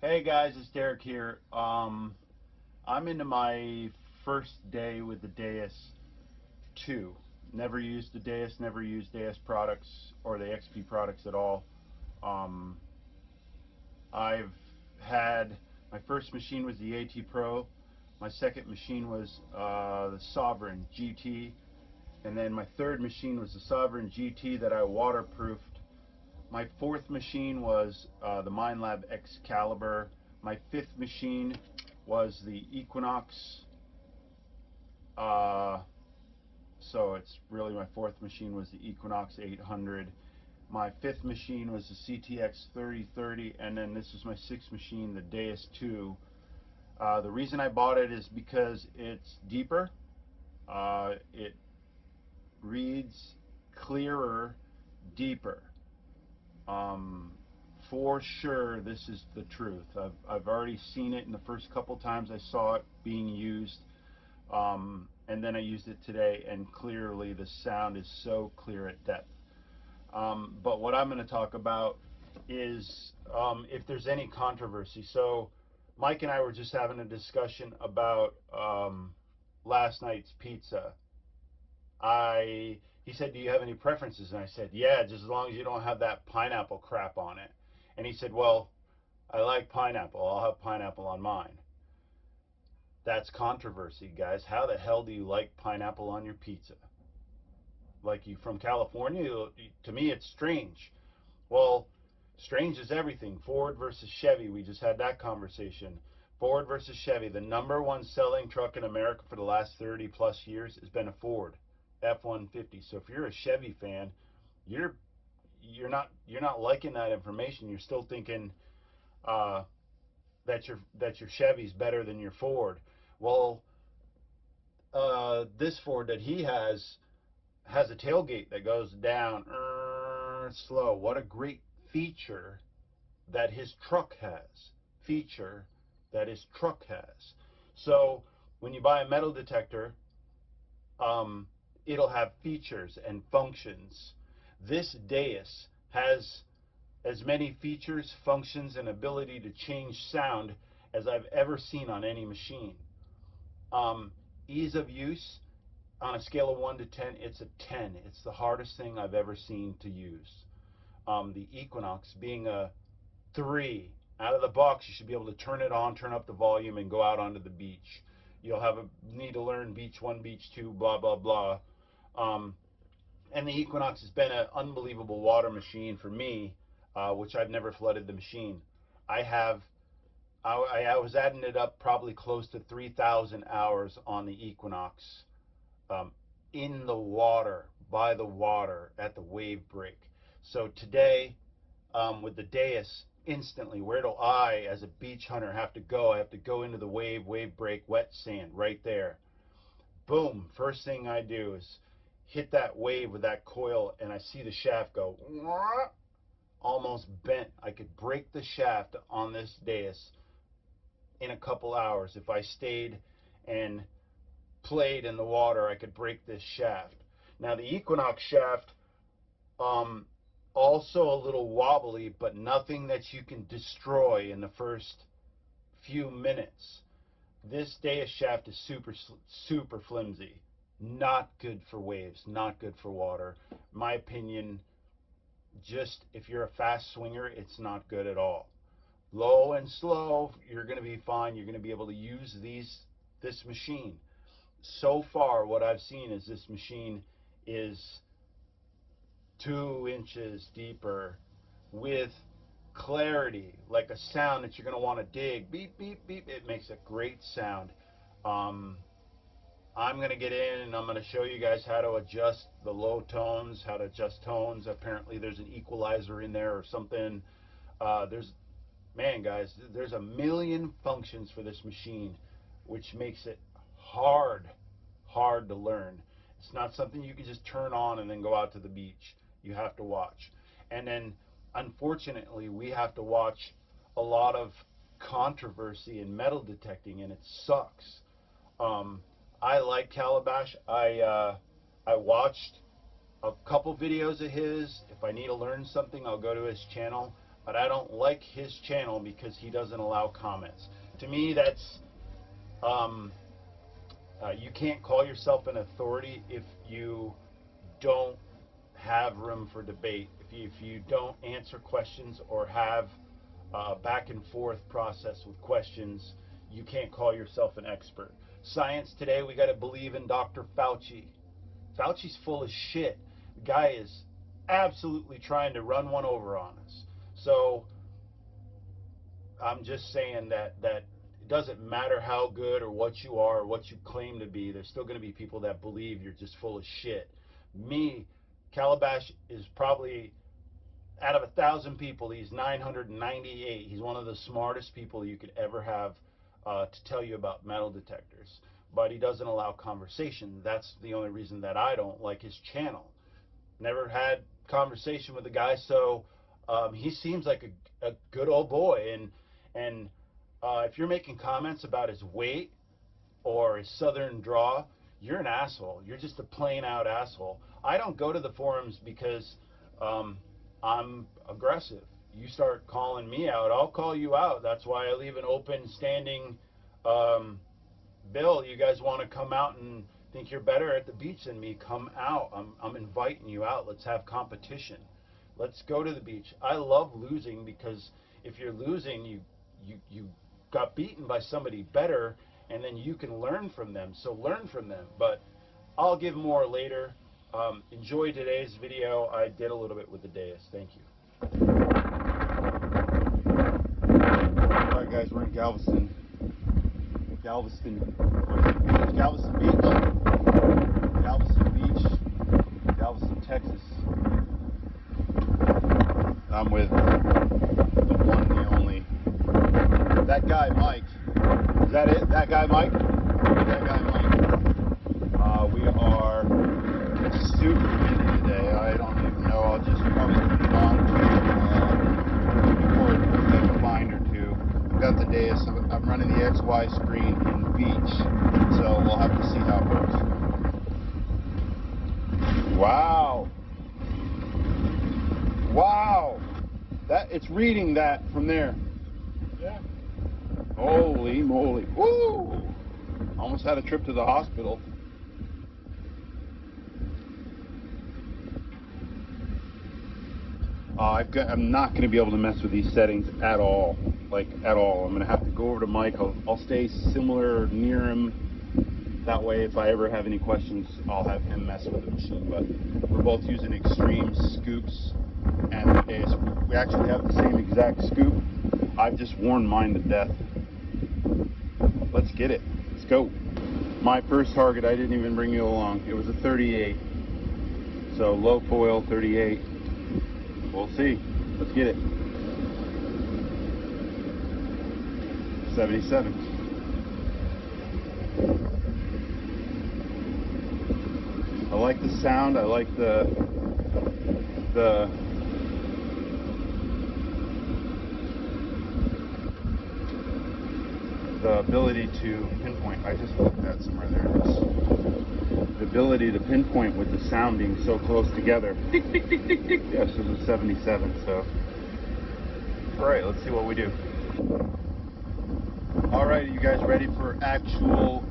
Hey guys, it's Derek here. I'm into my first day with the Deus II. Never used the Deus, never used Deus products or the XP products at all. Um, I've had my first machine was the AT Pro. My second machine was the Sovereign GT, and then my third machine was the Sovereign GT that I waterproofed. My fourth machine was the MindLab Excalibur. My fifth machine was the Equinox. Uh, so it's really my fourth machine was the Equinox 800. My fifth machine was the CTX 3030, and then this is my sixth machine, the Deus II. The reason I bought it is because it's deeper. It reads clearer, deeper. Um, for sure, this is the truth. I've already seen it in the first couple times I saw it being used, and then I used it today, and clearly the sound is so clear at depth. But what I'm going to talk about is if there's any controversy. So Mike and I were just having a discussion about last night's pizza. He said, "Do you have any preferences?" And I said, "Yeah, just as long as you don't have that pineapple crap on it." And he said, "Well, I like pineapple. I'll have pineapple on mine." That's controversy, guys. How the hell do you like pineapple on your pizza? Like, you from California? To me, it's strange. Well, strange is everything. Ford versus Chevy. We just had that conversation. Ford versus Chevy. The number one selling truck in America for the last 30 plus years has been a Ford F-150. So if you're a Chevy fan, you're you're not liking that information. You're still thinking uh, that your Chevy's better than your Ford. Well, this Ford that he has a tailgate that goes down slow. What a great feature that his truck has. Feature that his truck has. So when you buy a metal detector, um, it'll have features and functions. This Deus has as many features, functions, and ability to change sound as I've ever seen on any machine. Um, Ease of use, on a scale of 1 to 10, it's a 10. It's the hardest thing I've ever seen to use. The Equinox being a 3. Out of the box, you should be able to turn it on, turn up the volume, and go out onto the beach. You'll have a need to learn beach 1, beach 2, blah, blah, blah. Um, and the Equinox has been an unbelievable water machine for me, which I've never flooded the machine. I have I was adding it up probably close to 3,000 hours on the Equinox, um, in the water, by the water, at the wave break. So today, with the Deus, instantly, where do I, as a beach hunter, have to go? I have to go into the wave break, wet sand, right there. Boom, first thing I do is hit that wave with that coil, and I see the shaft go almost bent. I could break the shaft on this Deus in a couple hours. If I stayed and played in the water, I could break this shaft. Now the Equinox shaft, um, also a little wobbly, but nothing that you can destroy in the first few minutes. This Deus shaft is super flimsy. Not good for waves, not good for water. My opinion, just if you're a fast swinger, it's not good at all. Low and slow, you're going to be fine. You're going to be able to use this machine. So far, what I've seen is this machine is 2 inches deeper with clarity, like a sound that you're going to want to dig. Beep, beep, beep. It makes a great sound. Um, I'm going to get in and I'm going to show you guys how to adjust the low tones, how to adjust tones. Apparently there's an equalizer in there or something. Man, guys, there's a million functions for this machine, which makes it hard to learn. It's not something you can just turn on and then go out to the beach. You have to watch. And then, unfortunately, we have to watch a lot of controversy in metal detecting, and it sucks. Um, I like Calabash. I watched a couple videos of his. If I need to learn something, I'll go to his channel. but I don't like his channel because he doesn't allow comments. To me, that's you can't call yourself an authority if you don't have room for debate. If you don't answer questions or have a back and forth process with questions, you can't call yourself an expert. Science today, we got to believe in Dr. Fauci. Fauci's full of shit. The guy is absolutely trying to run one over on us. So I'm just saying that it doesn't matter how good or what you are or what you claim to be, there's still going to be people that believe you're just full of shit. Me, Calabash is probably, out of 1,000 people, he's 998. He's one of the smartest people you could ever have to tell you about metal detectors. But he doesn't allow conversation. That's the only reason that I don't like his channel. Never had conversation with the guy, so he seems like a good old boy. And if you're making comments about his weight or his southern draw, you're an asshole. You're just a plain out asshole. I don't go to the forums because I'm aggressive. You start calling me out, I'll call you out. That's why I leave an open standing bill. You guys want to come out and think you're better at the beach than me, come out. I'm inviting you out. Let's have competition. Let's go to the beach. I love losing because if you're losing, you got beaten by somebody better, and then you can learn from them. So learn from them. But I'll give more later. Enjoy today's video. I did a little bit with the Deus. Thank you. All right, guys, we're in Galveston Beach, Galveston Beach, Galveston, Texas. I'm with the one, the only, that guy Mike. Is that it? That guy Mike? That guy Mike. We are super busy today. I don't even know. I'll just probably put it on before it takes a bind or two. I've got the Deus. I'm running the XY screen in beach, so we'll have to see how it works. Wow. Wow. It's reading that from there. Yeah. Holy moly. Woo! Almost had a trip to the hospital. I'm not going to be able to mess with these settings at all. Like, at all. I'm going to have to go over to Mike. I'll stay similar near him. That way, if I ever have any questions, I'll have him mess with the machine. But we're both using extreme scoops. And the Deus, we actually have the same exact scoop. I've just worn mine to death. Let's get it. Let's go. My first target, I didn't even bring you along. It was a 38. So low foil 38. We'll see. Let's get it. 77. I like the sound. I like the ability to pinpoint. I just looked at somewhere there. The ability to pinpoint with the sound being so close together. Tick, tick, tick, tick, tick. Yes, this is 77. So, all right, let's see what we do. All right, are you guys ready for actual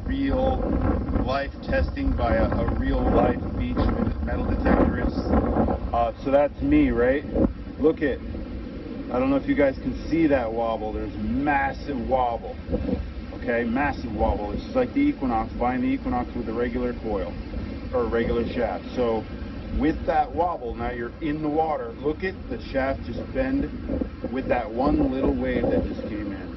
real life testing by a real life beach metal detectorist? So that's me, right? Look at. I don't know if you guys can see that wobble. There's massive wobble. Okay, massive wobble. It's like the Equinox, buying the Equinox with a regular coil or a regular shaft. So with that wobble, now you're in the water. Look at the shaft just bend with that one little wave that just came in.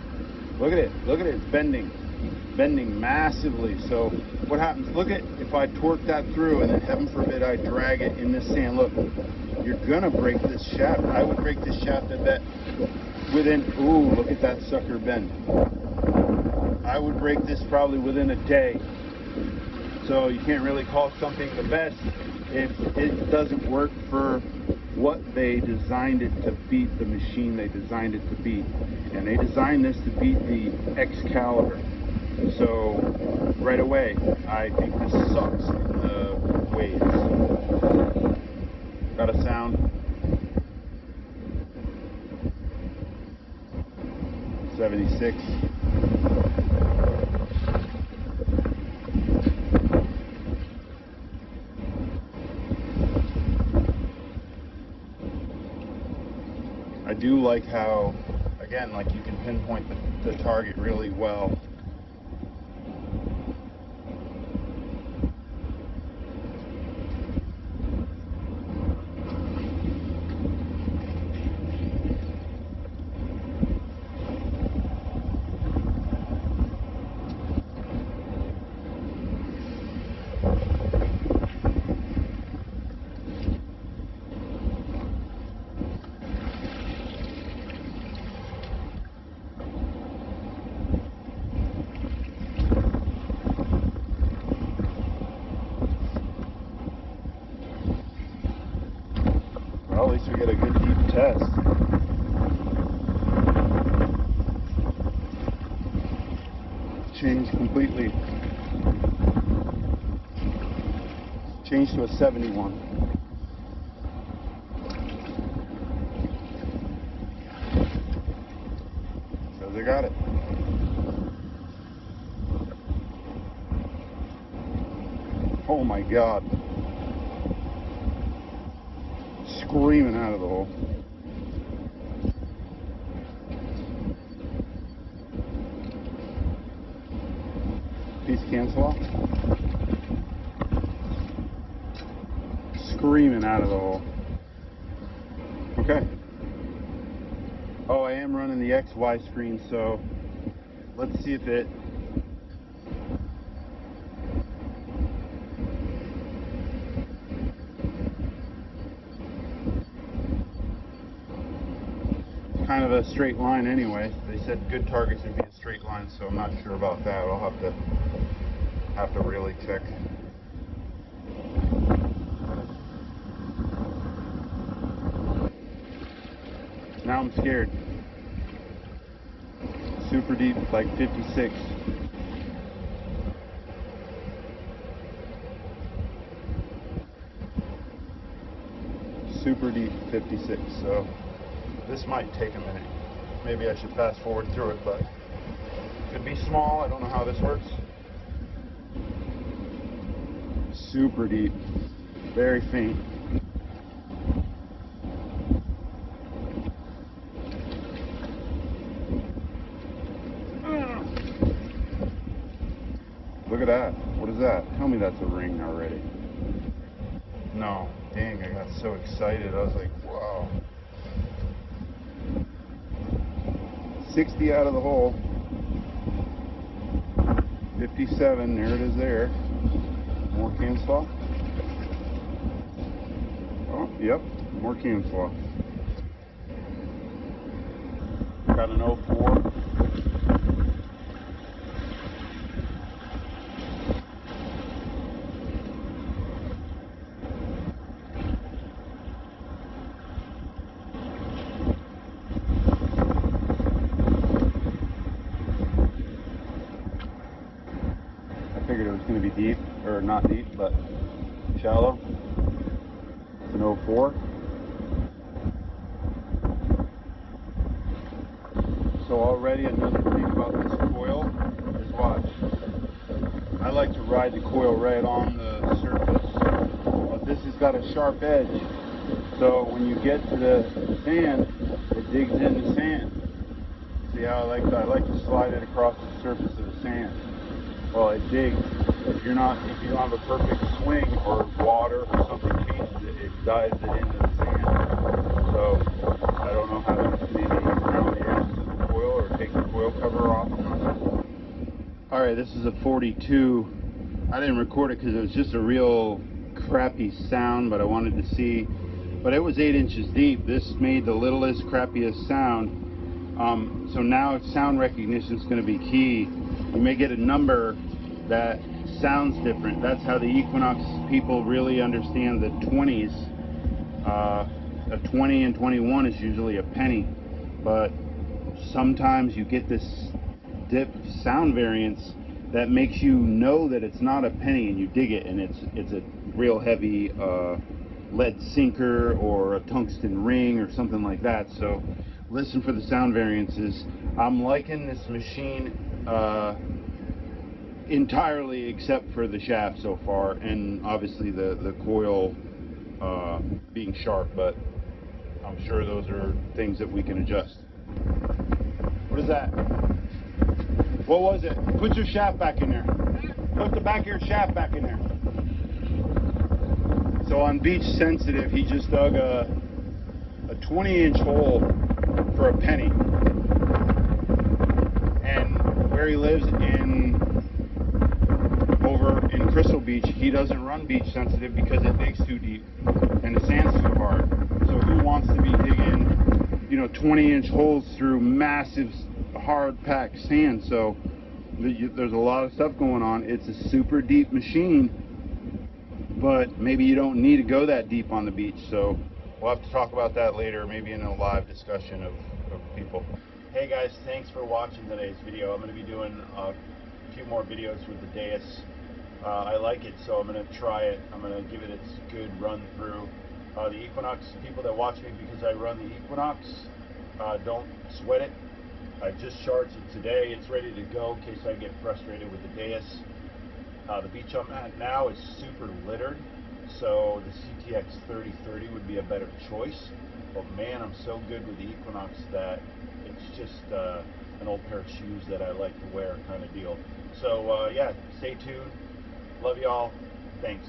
Look at it. Look at it. It's bending massively. So what happens? Look at if I torque that through and then heaven forbid I drag it in this sand. Look, you're gonna break this shaft. I would break this shaft, I bet, within, ooh, look at that sucker bend. I would break this probably within a day. So you can't really call something the best if it doesn't work for what they designed it to beat, the machine they designed it to beat. And they designed this to beat the Excalibur. So right away, I think this sucks in the waves. Got a sound. 76. I do like how, again, like you can pinpoint the target really well. Well, at least we get a good deep test. Changed completely. Changed to a 71. So they got it. Oh my God. Screaming out of the hole. Piece cancel off. Screaming out of the hole. Okay. Oh, I am running the XY screen, so let's see if it. Kind of a straight line anyway. They said good targets would be a straight line, so I'm not sure about that. I'll have to really check. Now I'm scared. Super deep, like 56. Super deep, 56. So this might take a minute. Maybe I should fast forward through it, but it could be small. I don't know how this works. Super deep, very faint. Look at that. What is that? Tell me that's a ring already. No. Dang, I got so excited. I was like, wow. 60 out of the hole. 57, there it is there. More cancel off. Oh, yep, more cancel off. Got an 04. Figured it was going to be deep, or not deep, but shallow. It's an 04. So already another thing about this coil is watch. I like to ride the coil right on the surface, but this has got a sharp edge. So when you get to the sand, it digs in the sand. See how I like that? I like to slide it across the surface of the sand. Well, it digs. If you don't have a perfect swing or water or something changes it, it dives it into the sand. So I don't know how to maybe around the edges of the coil or take the coil cover off. Alright, this is a 42. I didn't record it because it was just a real crappy sound, but I wanted to see. But it was 8 inches deep. This made the littlest, crappiest sound. So now sound recognition is going to be key. You may get a number that sounds different. That's how the Equinox people really understand the 20s. A 20 and 21 is usually a penny, but sometimes you get this dip sound variance that makes you know that it's not a penny, and you dig it, and it's a real heavy lead sinker or a tungsten ring or something like that. So listen for the sound variances. I'm liking this machine entirely except for the shaft so far, and obviously the coil being sharp, but I'm sure those are things that we can adjust. What is that? What was it? Put your shaft back in there. Put the back of your shaft back in there. So on Beach Sensitive, he just dug a 20-inch hole for a penny. And where he lives over in Crystal Beach, he doesn't run Beach Sensitive because it digs too deep and the sand's too hard. So who wants to be digging, 20-inch holes through massive hard packed sand? So there's a lot of stuff going on. It's a super deep machine, but maybe you don't need to go that deep on the beach. So we'll have to talk about that later, maybe in a live discussion of people. Hey guys, thanks for watching today's video. I'm going to be doing a few more videos with the Deus. I like it, so I'm going to try it. I'm going to give it its good run through. The Equinox, people that watch me because I run the Equinox, don't sweat it. I just charged it today. It's ready to go in case I get frustrated with the Deus. The beach I'm at now is super littered, so the CTX 3030 would be a better choice. But man, I'm so good with the Equinox that it's just an old pair of shoes that I like to wear kind of deal. So yeah, stay tuned. Love y'all. Thanks.